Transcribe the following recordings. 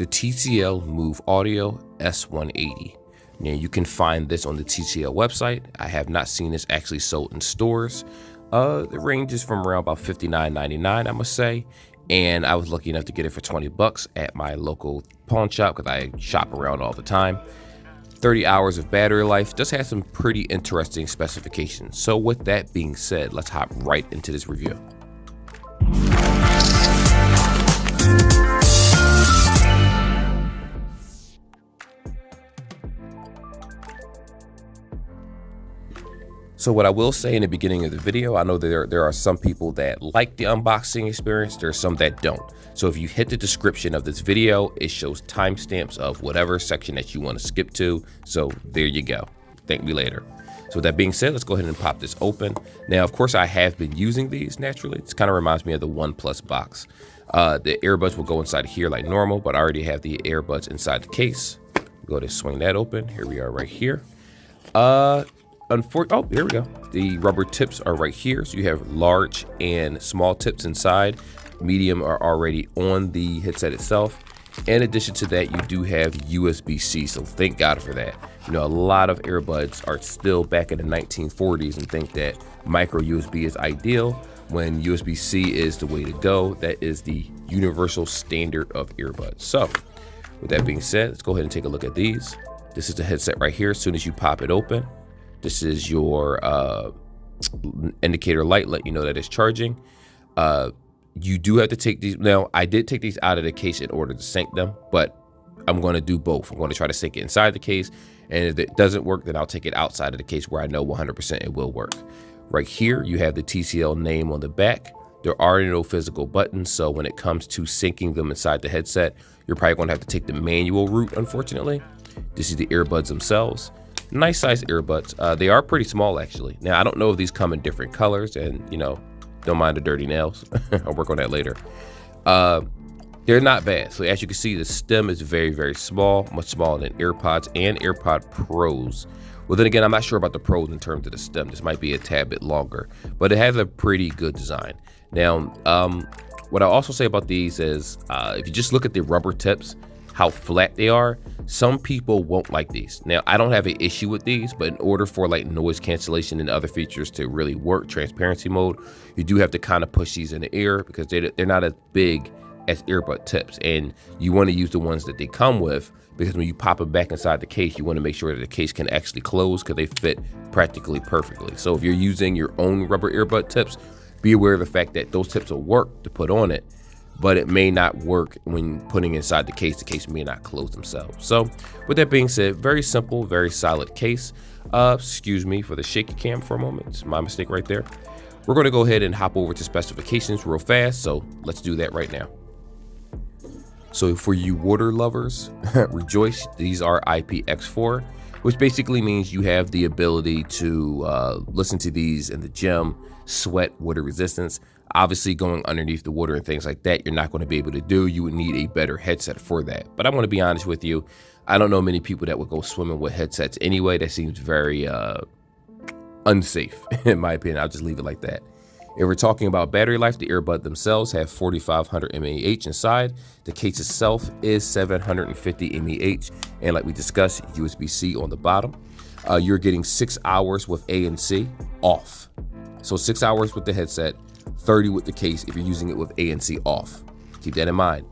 the TCL MOVEAUDIO S180. Now you can find this on the TCL website. I have not seen this actually sold in stores. It ranges from around about $59.99, I must say. And I was lucky enough to get it for 20 bucks at my local pawn shop because I shop around all the time. 30 hours of battery life, does have some pretty interesting specifications. So with that being said, let's hop right into this review. So what I will say in the beginning of the video, I know that there are some people that like the unboxing experience, there are some that don't. So if you hit the description of this video, it shows timestamps of whatever section that you want to skip to. So there you go. Thank me later. So with that being said, let's go ahead and pop this open. Now, of course, I have been using these naturally. This kind of reminds me of the OnePlus box. The earbuds will go inside here like normal, but I already have the earbuds inside the case. Go ahead and swing that open. Here we are right here. Oh, here we go. The rubber tips are right here. So you have large and small tips inside. Medium are already on the headset itself. In addition to that, you do have USB-C. So thank God for that. You know, a lot of earbuds are still back in the 1940s and think that micro USB is ideal when USB-C is the way to go. That is the universal standard of earbuds. So with that being said, let's go ahead and take a look at these. This is the headset right here. As soon as you pop it open, this is your indicator light, let you know that it's charging. You do have to take these. Now, I did take these out of the case in order to sync them, but I'm going to do both. I'm going to try to sync it inside the case, and if it doesn't work, then I'll take it outside of the case where I know 100% it will work. Right here, you have the TCL name on the back. There are no physical buttons, so when it comes to syncing them inside the headset, you're probably going to have to take the manual route, unfortunately. This is the earbuds themselves. Nice size earbuds. They are pretty small actually. Now I don't know if these come in different colors, and you know, don't mind the dirty nails. I'll work on that later. They're not bad. So as you can see, the stem is very, very small, much smaller than AirPods and AirPod Pros. Well, then again, I'm not sure about the Pros in terms of the stem. This might be a tad bit longer, but it has a pretty good design. Now, what I'll also say about these is if you just look at the rubber tips, how flat they are, some people won't like these. Now, I don't have an issue with these, but in order for like noise cancellation and other features to really work, transparency mode, you do have to kind of push these in the ear because they're not as big as earbud tips, and you want to use the ones that they come with because when you pop them back inside the case, you want to make sure that the case can actually close because they fit practically perfectly. So if you're using your own rubber earbud tips, be aware of the fact that those tips will work to put on it, but it may not work when putting inside the case may not close themselves. So with that being said, very simple, very solid case. Excuse me for the shaky cam for a moment. It's my mistake right there. We're going to go ahead and hop over to specifications real fast. So let's do that right now. So for you water lovers, rejoice, these are IPX4, which basically means you have the ability to listen to these in the gym, sweat, water resistance. Obviously going underneath the water and things like that, you're not going to be able to do. You would need a better headset for that. But I'm going to be honest with you, I don't know many people that would go swimming with headsets anyway. That seems very unsafe, in my opinion. I'll just leave it like that. If we're talking about battery life, the earbud themselves have 4,500 mAh inside. The case itself is 750 mAh. And like we discussed, USB-C on the bottom. You're getting 6 hours with ANC off. So 6 hours with the headset, 30 with the case if you're using it with ANC off. Keep that in mind.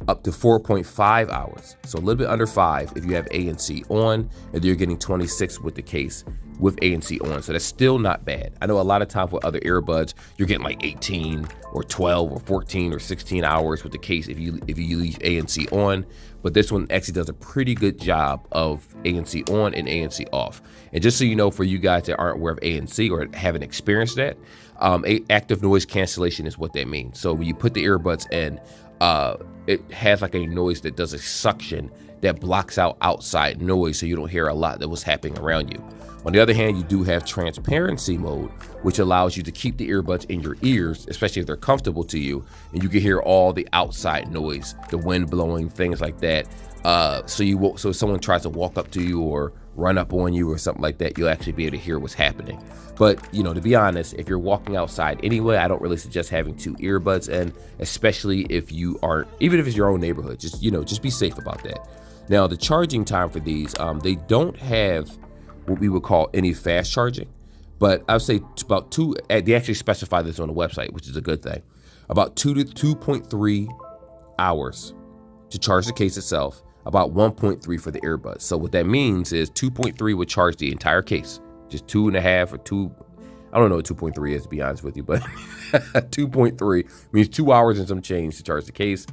Up to 4.5 hours, so a little bit under 5 if you have ANC on, and you're getting 26 with the case with ANC on. So that's still not bad. I know a lot of times with other earbuds, you're getting like 18 or 12 or 14 or 16 hours with the case if you leave ANC on, but this one actually does a pretty good job of ANC on and ANC off. And just so you know, for you guys that aren't aware of ANC or haven't experienced that, active noise cancellation is what that means. So when you put the earbuds in, it has like a noise that does a suction that blocks out outside noise, so you don't hear a lot that was happening around you. On the other hand, you do have transparency mode, which allows you to keep the earbuds in your ears, especially if they're comfortable to you, and you can hear all the outside noise, the wind blowing, things like that. So if someone tries to walk up to you or run up on you or something like that, you'll actually be able to hear what's happening. But, you know, to be honest, if you're walking outside anyway, I don't really suggest having 2 earbuds in, especially if you aren't, even if it's your own neighborhood, just, you know, just be safe about that. Now, the charging time for these, they don't have what we would call any fast charging, but I would say about 2, they actually specify this on the website, which is a good thing, about 2 to 2.3 hours to charge the case itself, about 1.3 for the earbuds. So what that means is 2.3 would charge the entire case, just 2.5 or 2. I don't know what 2.3 is, to be honest with you, but 2.3 means 2 hours and some change to charge the case,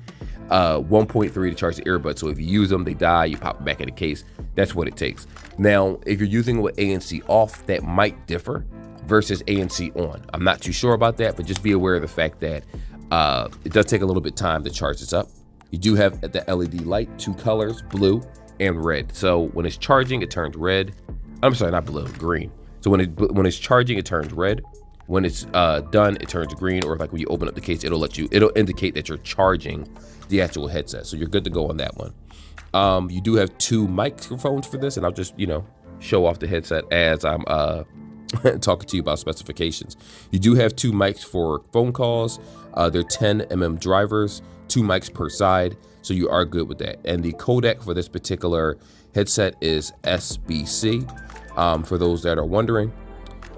1.3 to charge the earbuds. So if you use them, they die, you pop them back in the case. That's what it takes. Now, if you're using it with ANC off, that might differ versus ANC on. I'm not too sure about that, but just be aware of the fact that it does take a little bit of time to charge this up. You do have the LED light, 2 colors, blue and red. So when it's charging, it turns red. I'm sorry, not blue, green. So when it's charging, it turns red. When it's done, it turns green. Or like when you open up the case, it'll indicate that you're charging the actual headset. So you're good to go on that one. You do have 2 microphones for this, and I'll just, you know, show off the headset as I'm talking to you about specifications. You do have 2 mics for phone calls. They're 10mm drivers, 2 mics per side, so you are good with that. And the codec for this particular headset is SBC. For those that are wondering,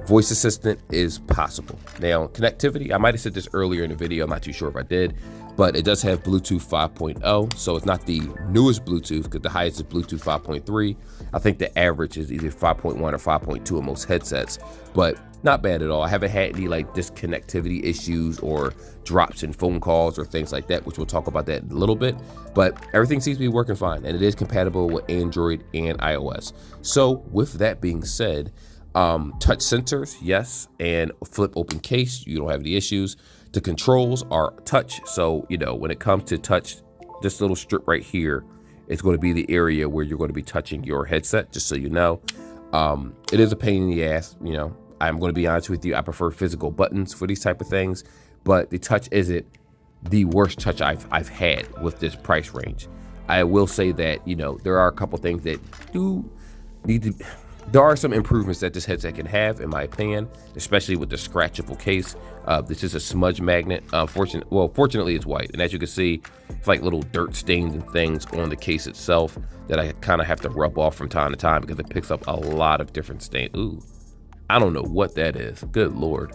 voice assistant is possible. Now, connectivity, I might have said this earlier in the video, I'm not too sure if I did, but it does have Bluetooth 5.0, so it's not the newest Bluetooth, because the highest is Bluetooth 5.3. I think the average is either 5.1 or 5.2 in most headsets, but not bad at all. I haven't had any like disconnectivity issues or drops in phone calls or things like that, which we'll talk about that in a little bit, but everything seems to be working fine, and it is compatible with Android and iOS. So with that being said, touch sensors, yes, and flip open case, you don't have any issues. The controls are touch, so you know when it comes to touch, this little strip right here is going to be the area where you're going to be touching your headset, just so you know. It is a pain in the ass, you know. I'm going to be honest with you, I prefer physical buttons for these type of things, but the touch isn't the worst touch I've had with this price range. I will say that, you know, there are a couple things that do need to, there are some improvements that this headset can have, in my opinion, especially with the scratchable case. This is a smudge magnet. Fortunately, it's white, and as you can see, it's like little dirt stains and things on the case itself that I kind of have to rub off from time to time because it picks up a lot of different stains. Ooh, I don't know what that is. Good Lord.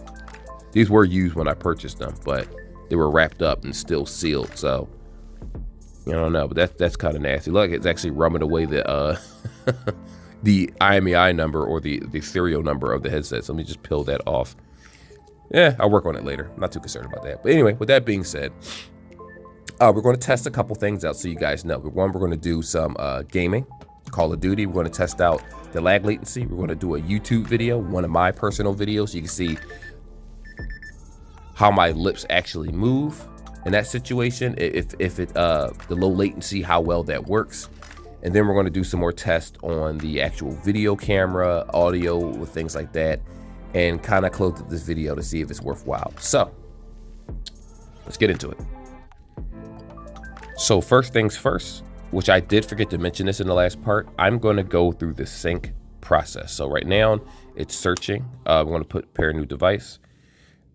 These were used when I purchased them, but they were wrapped up and still sealed, so I don't know, but that's kind of nasty. Look, it's actually rubbing away the the IMEI number or the serial number of the headset. So let me just peel that off. Yeah, I'll work on it later. I'm not too concerned about that. But anyway, with that being said, we're going to test a couple things out so you guys know. One, we're going to do some gaming, Call of Duty. We're going to test out the lag latency. We're going to do a YouTube video, one of my personal videos, so you can see how my lips actually move in that situation. If it the low latency, how well that works. And then we're going to do some more tests on the actual video camera, audio, with things like that, and kind of close up this video to see if it's worthwhile. So let's get into it. So first things first, which I did forget to mention this in the last part, I'm going to go through the sync process. So right now it's searching. We're going to put pair new device.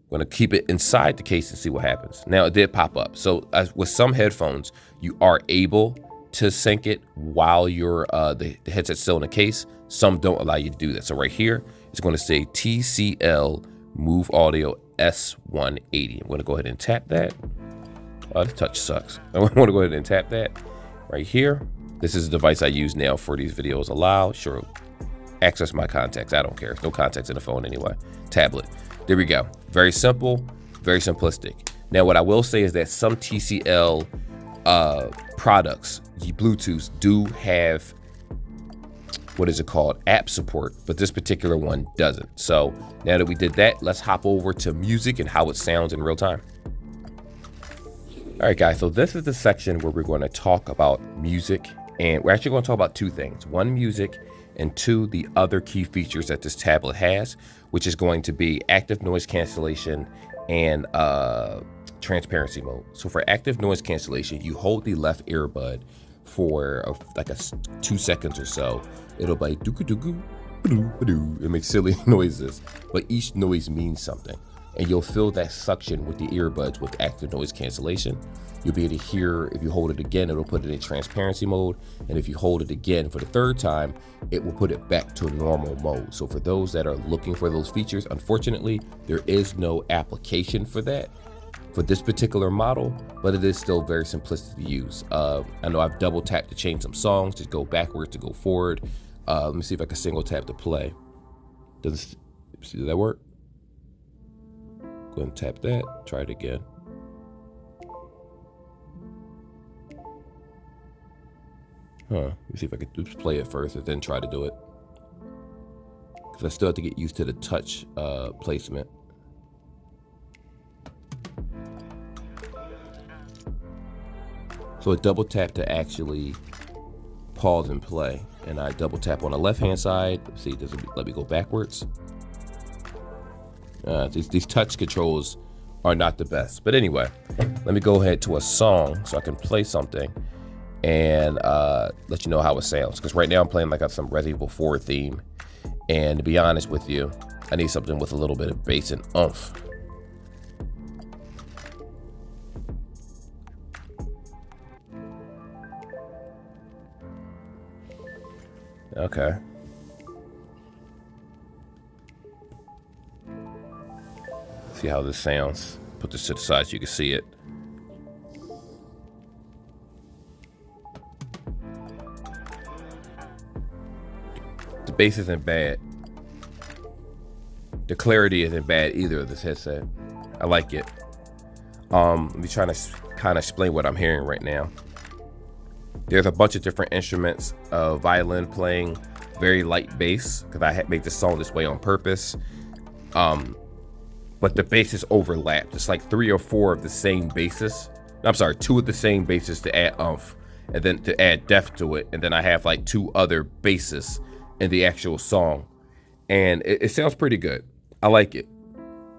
I'm going to keep it inside the case and see what happens. Now it did pop up. So as with some headphones, you are able to sync it while you're the headset's still in the case. Some don't allow you to do that. So right here, it's going to say TCL MOVEAUDIO S180. I'm going to go ahead and tap that. Oh, the touch sucks. I want to go ahead and tap that right here. This is the device I use now for these videos. Allow, sure, access my contacts. I don't care. There's no contacts in the phone anyway. Tablet. There we go. Very simple, very simplistic. Now, what I will say is that some TCL products, the Bluetooths, do have, what is it called, app support, but this particular one doesn't. So now that we did that, let's hop over to music and how it sounds in real time. All right, guys, so this is the section where we're going to talk about music, and we're actually going to talk about 2 things. 1, music, and 2, the other key features that this tablet has, which is going to be active noise cancellation and transparency mode. So for active noise cancellation, you hold the left earbud for like 2 seconds or so. It'll be like doo doo doo. It makes silly noises, but each noise means something, and you'll feel that suction with the earbuds with active noise cancellation. You'll be able to hear, if you hold it again, it'll put it in transparency mode, and if you hold it again for the 3rd time, it will put it back to normal mode. So for those that are looking for those features, unfortunately, there is no application for that for this particular model, but it is still very simplistic to use. I know I've double tapped to change some songs, to go backwards, to go forward. Let me see if I can single tap to play. Does that work? Go ahead and tap that, try it again. Let me see if I can just play it first and then try to do it. Because I still have to get used to the touch placement. So I double tap to actually pause and play. And I double tap on the left-hand side. Let's see, does it let me go backwards? These touch controls are not the best. But anyway, let me go ahead to a song so I can play something and let you know how it sounds. Because right now I'm playing like some Resident Evil 4 theme. And to be honest with you, I need something with a little bit of bass and oomph. Okay. See how this sounds. Put this to the side so you can see it. The bass isn't bad. The clarity isn't bad either of this headset. I like it. Let me try to kind of explain what I'm hearing right now. There's a bunch of different instruments, violin playing, very light bass, because I make the song this way on purpose. But the basses overlapped. It's like 3 or 4 of the same basses. I'm sorry, 2 of the same basses to add oomph, and then to add depth to it. And then I have like 2 other basses in the actual song. And it sounds pretty good. I like it.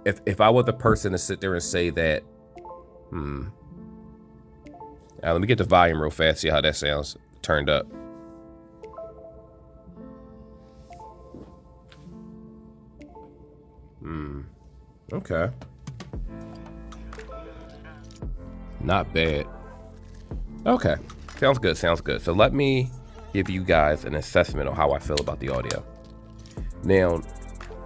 If I were the person to sit there and say that, let me get the volume real fast, see how that sounds turned up. Okay. Not bad. Okay, sounds good, sounds good. So let me give you guys an assessment on how I feel about the audio. Now,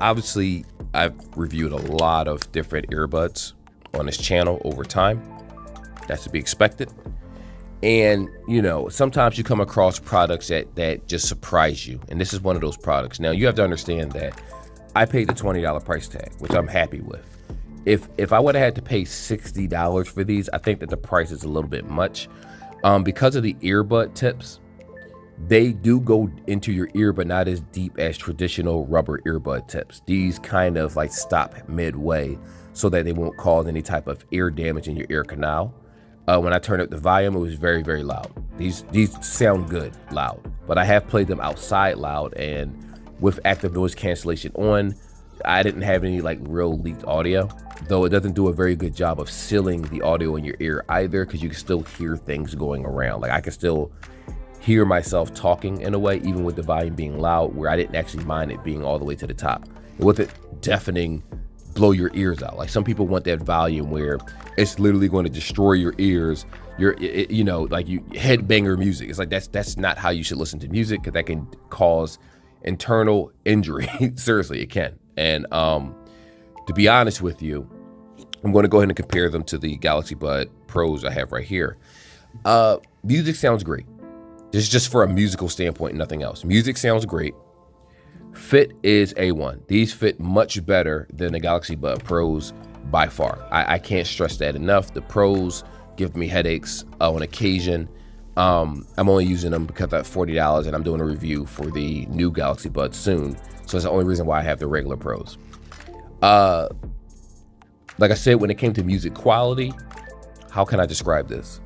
obviously, I've reviewed a lot of different earbuds on this channel over time. That's to be expected. And, you know, sometimes you come across products that just surprise you. And this is one of those products. Now, you have to understand that I paid the $20 price tag, which I'm happy with. If I would have had to pay $60 for these, I think that the price is a little bit much. Because of the earbud tips, they do go into your ear, but not as deep as traditional rubber earbud tips. These kind of like stop midway so that they won't cause any type of ear damage in your ear canal. When I turned up the volume, it was very, very loud. These sound good loud, but I have played them outside loud, and with active noise cancellation on, I didn't have any like real leaked audio, though it doesn't do a very good job of sealing the audio in your ear either, because you can still hear things going around. Like I can still hear myself talking in a way, even with the volume being loud, where I didn't actually mind it being all the way to the top. It wasn't deafening, blow your ears out. Like some people want that volume where it's literally going to destroy your ears. You know, like you headbanger music. It's like that's not how you should listen to music, because that can cause internal injury. Seriously, it can. And to be honest with you, I'm going to go ahead and compare them to the Galaxy Bud Pros I have right here. Music sounds great. This is just for a musical standpoint, nothing else. Music sounds great. Fit is A1. These fit much better than the Galaxy Bud Pros by far. I can't stress that enough. The Pros give me headaches on occasion. I'm only using them because I have $40 and I'm doing a review for the new Galaxy Buds soon. So that's the only reason why I have the regular Pros. Like I said, when it came to music quality, how can I describe this?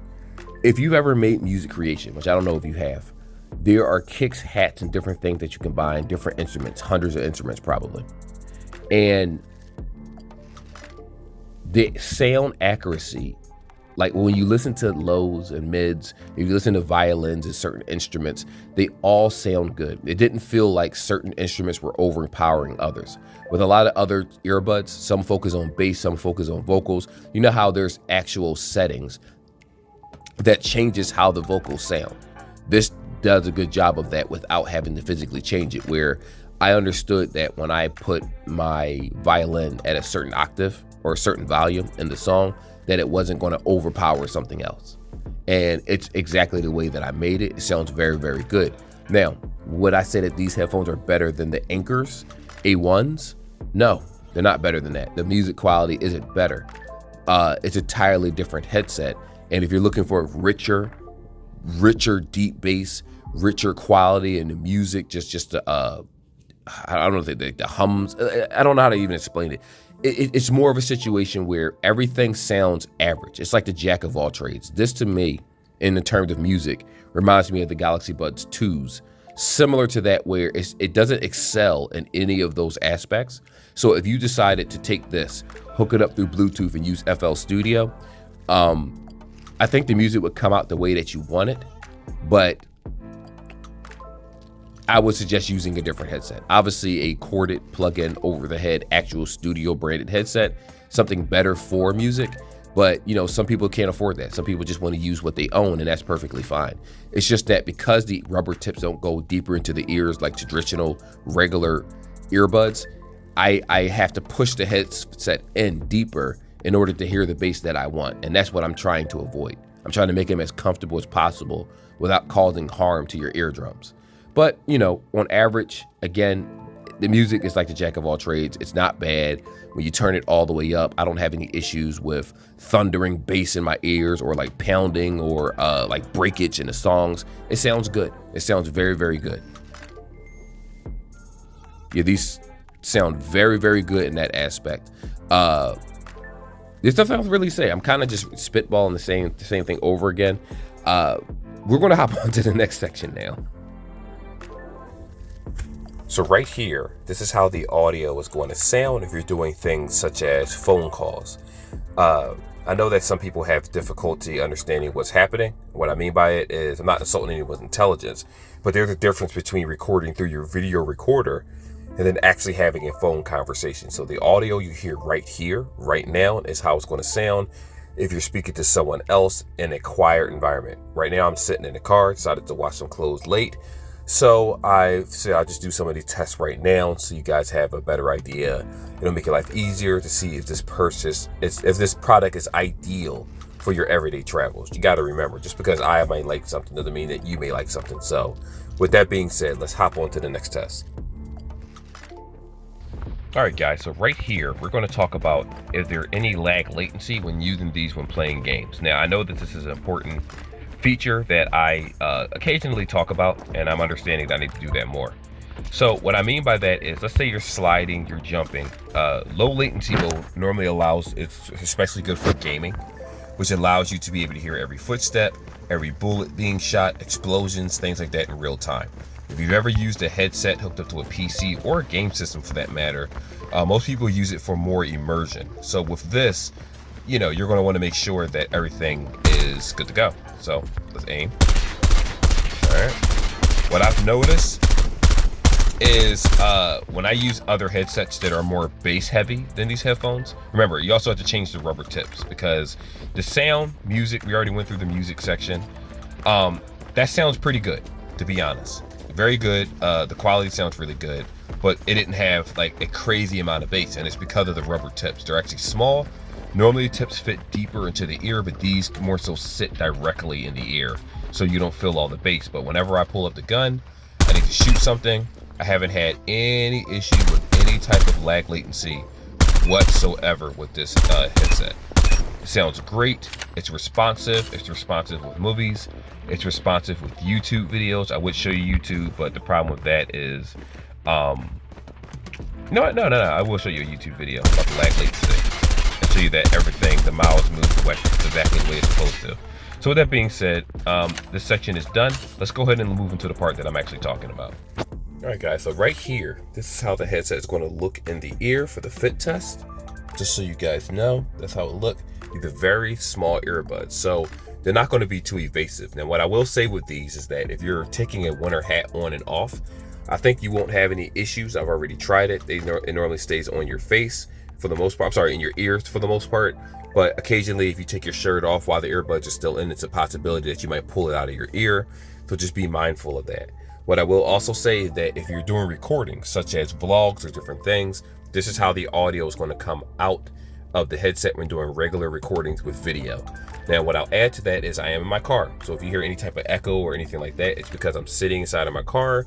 If you've ever made music creation, which I don't know if you have, there are kicks, hats, and different things that you can buy in different instruments, hundreds of instruments probably. And the sound accuracy Like when you listen to lows and mids, if you listen to violins and certain instruments, they all sound good. It didn't feel like certain instruments were overpowering others. With a lot of other earbuds, some focus on bass, some focus on vocals. You know how there's actual settings that changes how the vocals sound. This does a good job of that without having to physically change it, where I understood that when I put my violin at a certain octave or a certain volume in the song, that it wasn't going to overpower something else. And it's exactly the way that I made it. It sounds very, very good. Now, would I say that these headphones are better than the Anchors A1s? No, they're not better than that. The music quality isn't better. It's a entirely different headset. And if you're looking for richer deep bass, richer quality in the music, I don't know, the hums, I don't know how to even explain it. It's more of a situation where everything sounds average. It's like the jack of all trades. This, to me, in the terms of music, reminds me of the Galaxy Buds 2s, similar to that, where it doesn't excel in any of those aspects. So if you decided to take this, hook it up through Bluetooth and use FL Studio, I think the music would come out the way that you want it, but I would suggest using a different headset. Obviously, a corded plug-in over-the-head actual studio branded headset, something better for music. But you know, some people can't afford that. Some people just want to use what they own, and that's perfectly fine. It's just that because the rubber tips don't go deeper into the ears like traditional regular earbuds, I have to push the headset in deeper in order to hear the bass that I want. And that's what I'm trying to avoid. I'm trying to make them as comfortable as possible without causing harm to your eardrums. But, you know, on average, again, the music is like the jack of all trades. It's not bad. When you turn it all the way up, I don't have any issues with thundering bass in my ears or like pounding or like breakage in the songs. It sounds good. It sounds very, very good. Yeah, these sound very, very good in that aspect. There's nothing else to really say. I'm kind of just spitballing the same thing over again. We're going to hop on to the next section now. So right here, this is how the audio is going to sound if you're doing things such as phone calls. I know that some people have difficulty understanding what's happening. What I mean by it is I'm not insulting anyone's intelligence, but there's a difference between recording through your video recorder and then actually having a phone conversation. So the audio you hear right here, right now, is how it's going to sound if you're speaking to someone else in a quiet environment. Right now, I'm sitting in the car, decided to watch some clothes late. So I said I'll just do some of these tests right now so you guys have a better idea. It'll make your life easier to see if this product is ideal for your everyday travels. You got to remember, just because I might like something doesn't mean that you may like something. So with that being said, let's hop on to the next test. All right, guys, so right here, we're going to talk about if there any lag latency when using these when playing games. Now, I know that this is an important feature that I occasionally talk about, and I'm understanding that I need to do that more. So what I mean by that is, let's say you're sliding, you're jumping. Low latency mode normally allows, it's especially good for gaming, which allows you to be able to hear every footstep, every bullet being shot, explosions, things like that in real time. If you've ever used a headset hooked up to a PC or a game system for that matter, most people use it for more immersion. So with this, you know, you're going to want to make sure that everything is good to go. So let's aim. All right. What I've noticed is when I use other headsets that are more bass heavy than these headphones, remember, you also have to change the rubber tips because the sound, music, we already went through the music section. That sounds pretty good, to be honest. Very good. The quality sounds really good, but it didn't have like a crazy amount of bass, and it's because of the rubber tips. They're actually small. Normally the tips fit deeper into the ear, but these more so sit directly in the ear, so you don't feel all the bass. But whenever I pull up the gun, I need to shoot something, I haven't had any issue with any type of lag latency whatsoever with this headset. It sounds great. It's responsive. It's responsive with movies. It's responsive with YouTube videos. I would show you YouTube, but the problem with that is, no, I will show you a YouTube video about the lag latency and show you that everything, the mouse moves exactly the way it's supposed to. So with that being said, this section is done. Let's go ahead and move into the part that I'm actually talking about. All right, guys, so right here, this is how the headset is going to look in the ear for the fit test. Just so you guys know, that's how it look. These are very small earbuds, so they're not going to be too evasive. Now, what I will say with these is that if you're taking a winter hat on and off, I think you won't have any issues. I've already tried it. It normally stays on your face for the most part. I'm sorry, in your ears for the most part. But occasionally, if you take your shirt off while the earbuds are still in, it's a possibility that you might pull it out of your ear. So just be mindful of that. What I will also say is that if you're doing recordings, such as vlogs or different things, this is how the audio is going to come out of the headset when doing regular recordings with video. Now, what I'll add to that is I am in my car. So if you hear any type of echo or anything like that, it's because I'm sitting inside of my car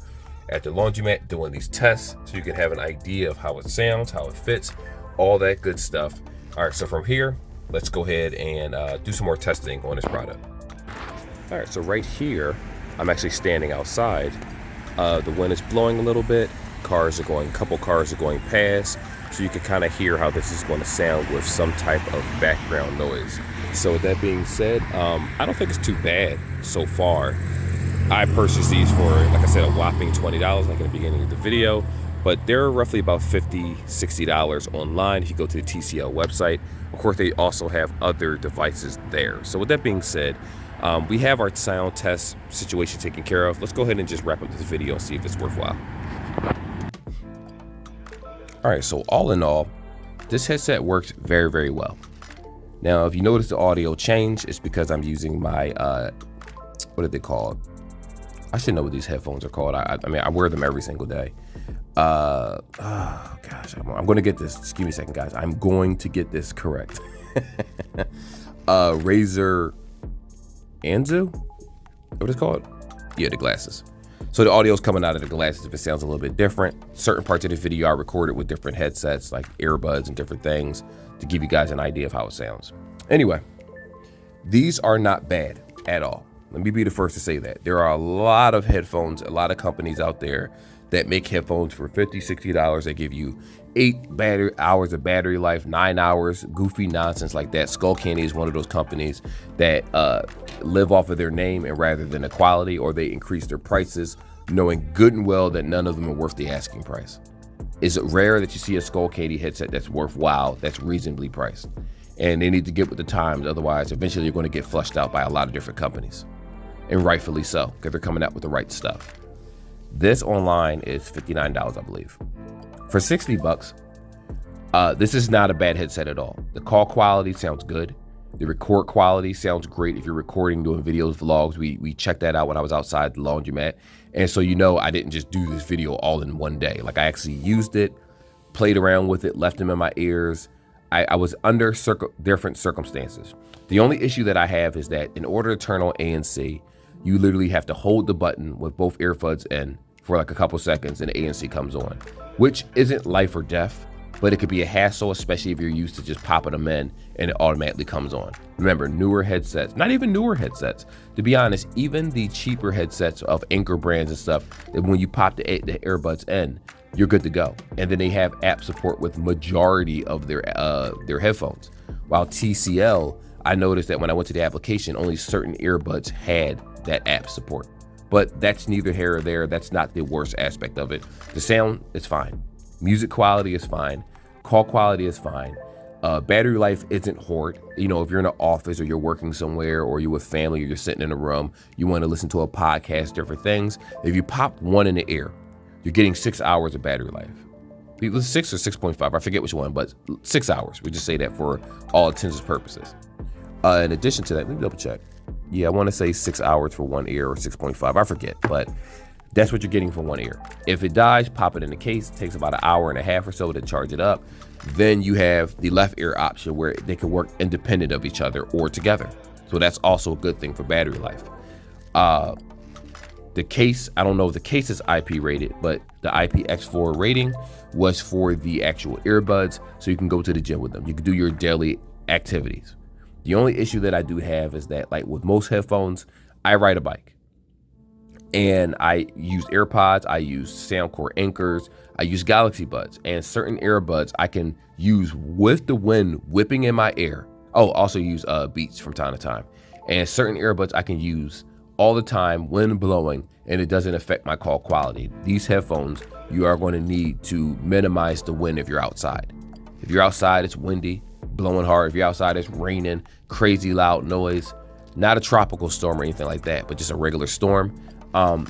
at the laundromat doing these tests, so you can have an idea of how it sounds, how it fits, all that good stuff. All right, so from here, let's go ahead and do some more testing on this product. All right, so right here, I'm actually standing outside. The wind is blowing a little bit. A couple cars are going past, so you can kind of hear how this is going to sound with some type of background noise. So with that being said, I don't think it's too bad so far. I purchased these for, like I said, a whopping $20, like in the beginning of the video, but they're roughly about $50, $60 online if you go to the TCL website. Of course, they also have other devices there. So with that being said, we have our sound test situation taken care of. Let's go ahead and just wrap up this video and see if it's worthwhile. All right, so all in all, this headset worked very, very well. Now, if you notice the audio change, it's because I'm using my, what are they called? I should know what these headphones are called. I mean, I wear them every single day. Oh gosh, I'm going to get this. Just give me a second, guys. I'm going to get this correct. Razer Anzu? What it's called? Yeah, the glasses. So the audio is coming out of the glasses if it sounds a little bit different. Certain parts of the video I recorded with different headsets, like earbuds and different things, to give you guys an idea of how it sounds. Anyway, these are not bad at all. Let me be the first to say that. There are a lot of headphones, a lot of companies out there that make headphones for $50, $60. They give you 8 hours of battery life, 9 hours, goofy nonsense like that. Skull Candy is one of those companies that live off of their name and rather than the quality, or they increase their prices knowing good and well that none of them are worth the asking price. It's rare that you see a Skull Candy headset that's worthwhile, that's reasonably priced. And they need to get with the times, otherwise eventually you're going to get flushed out by a lot of different companies. And rightfully so, because they're coming out with the right stuff. This online is $59, I believe. For $60, this is not a bad headset at all. The call quality sounds good. The record quality sounds great. If you're recording, doing videos, vlogs, we checked that out when I was outside the laundromat. And so, you know, I didn't just do this video all in one day. Like, I actually used it, played around with it, left them in my ears. I was under different circumstances. The only issue that I have is that in order to turn on ANC, you literally have to hold the button with both earbuds in for like a couple seconds and the ANC comes on, which isn't life or death, but it could be a hassle, especially if you're used to just popping them in and it automatically comes on. Remember, newer headsets, not even newer headsets, to be honest, even the cheaper headsets of Anchor brands and stuff, that when you pop the earbuds in, you're good to go. And then they have app support with majority of their headphones. While TCL, I noticed that when I went to the application, only certain earbuds had that app support. But that's neither here or there. That's not the worst aspect of it. The sound is fine. Music quality is fine. Call quality is fine. Battery life isn't horrid. You know, if you're in an office or you're working somewhere or you're with family or you're sitting in a room, you want to listen to a podcast, different things. If you pop one in the ear, you're getting 6 hours of battery life. It was 6 or 6.5, I forget which one, but 6 hours. We just say that for all intents and purposes. In addition to that, let me double check. Yeah, I want to say 6 hours for one ear or 6.5. I forget, but that's what you're getting for one ear. If it dies, pop it in the case. It takes about an hour and a half or so to charge it up. Then you have the left ear option where they can work independent of each other or together. So that's also a good thing for battery life. The case, I don't know if the case is IP rated, but the IPX4 rating was for the actual earbuds, so you can go to the gym with them. You can do your daily activities. The only issue that I do have is that, like with most headphones, I ride a bike. And I use AirPods, I use Soundcore Anchors, I use Galaxy Buds, and certain earbuds I can use with the wind whipping in my ear. Oh, also use Beats from time to time. And certain earbuds I can use all the time, wind blowing, and it doesn't affect my call quality. These headphones, you are going to need to minimize the wind if you're outside. If you're outside, it's windy, blowing hard. If you're outside, it's raining, crazy loud noise, not a tropical storm or anything like that, but just a regular storm,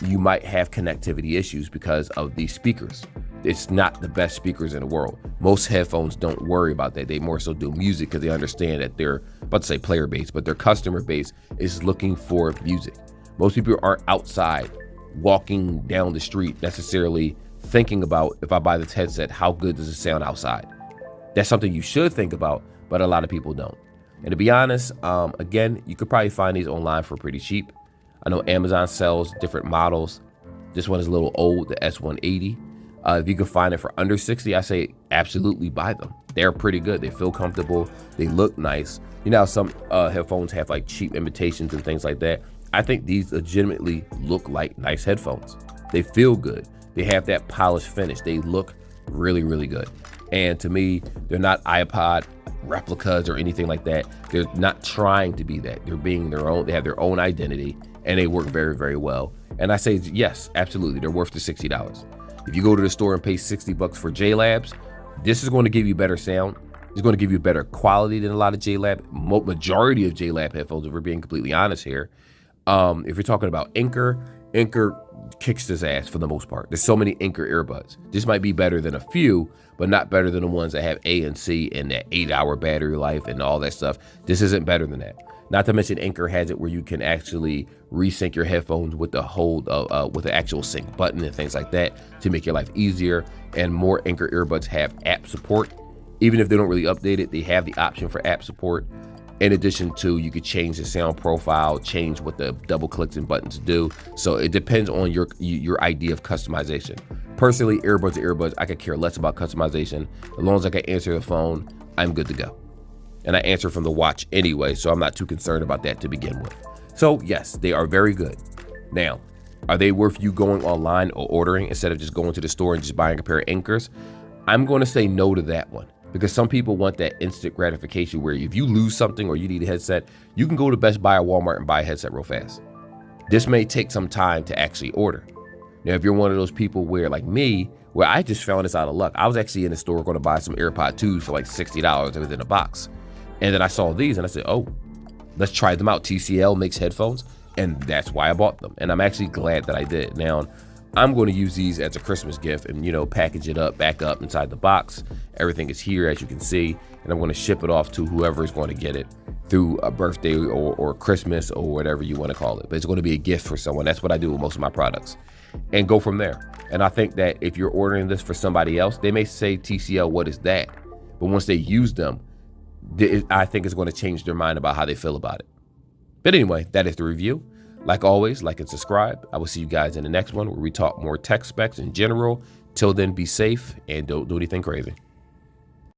you might have connectivity issues because of these speakers. It's not the best speakers in the world. Most headphones don't worry about that. They more so do music because they understand that they're, about to say player base, but their customer base is looking for music. Most people aren't outside walking down the street necessarily thinking about, if I buy this headset, how good does it sound outside? That's something you should think about, but a lot of people don't. And to be honest, again, you could probably find these online for pretty cheap. I know Amazon sells different models. This one is a little old, the S180. If you can find it for under 60, I say absolutely buy them. They're pretty good. They feel comfortable. They look nice. You know how some headphones have like cheap imitations and things like that? I think these legitimately look like nice headphones. They feel good. They have that polished finish. They look really, really good. And to me, they're not iPod replicas or anything like that. They're not trying to be that. They're being their own. They have their own identity and they work very, very well. And I say, yes, absolutely. They're worth the $60. If you go to the store and pay $60 for JLabs, this is going to give you better sound. It's going to give you better quality than a lot of JLab, majority of JLab headphones, if we're being completely honest here. If you're talking about Anchor kicks this ass for the most part. There's so many Anchor earbuds. This might be better than a few, but not better than the ones that have ANC and that 8-hour battery life and all that stuff. This isn't better than that. Not to mention Anchor has it where you can actually resync your headphones with the with the actual sync button and things like that to make your life easier. And more Anchor earbuds have app support. Even if they don't really update it, they have the option for app support. In addition to, you could change the sound profile, change what the double clicks and buttons do. So it depends on your idea of customization. Personally, earbuds are earbuds. I could care less about customization. As long as I can answer the phone, I'm good to go. And I answer from the watch anyway, so I'm not too concerned about that to begin with. So yes, they are very good. Now, are they worth you going online or ordering instead of just going to the store and just buying a pair of Anchors? I'm going to say no to that one. Because some people want that instant gratification where if you lose something or you need a headset, you can go to Best Buy or Walmart and buy a headset real fast. This may take some time to actually order. Now, if you're one of those people where, like me, where I just found this out of luck, I was actually in the store going to buy some AirPod 2s for like $60. It was in a box. And then I saw these and I said, oh, let's try them out. TCL makes headphones. And that's why I bought them. And I'm actually glad that I did. Now, I'm going to use these as a Christmas gift and, you know, package it up, back up inside the box. Everything is here, as you can see, and I'm going to ship it off to whoever is going to get it through a birthday or Christmas or whatever you want to call it. But it's going to be a gift for someone. That's what I do with most of my products and go from there. And I think that if you're ordering this for somebody else, they may say, TCL, what is that? But once they use them, I think it's going to change their mind about how they feel about it. But anyway, that is the review. Like always, like and subscribe. I will see you guys in the next one where we talk more tech specs in general. Till then, be safe and don't do anything crazy.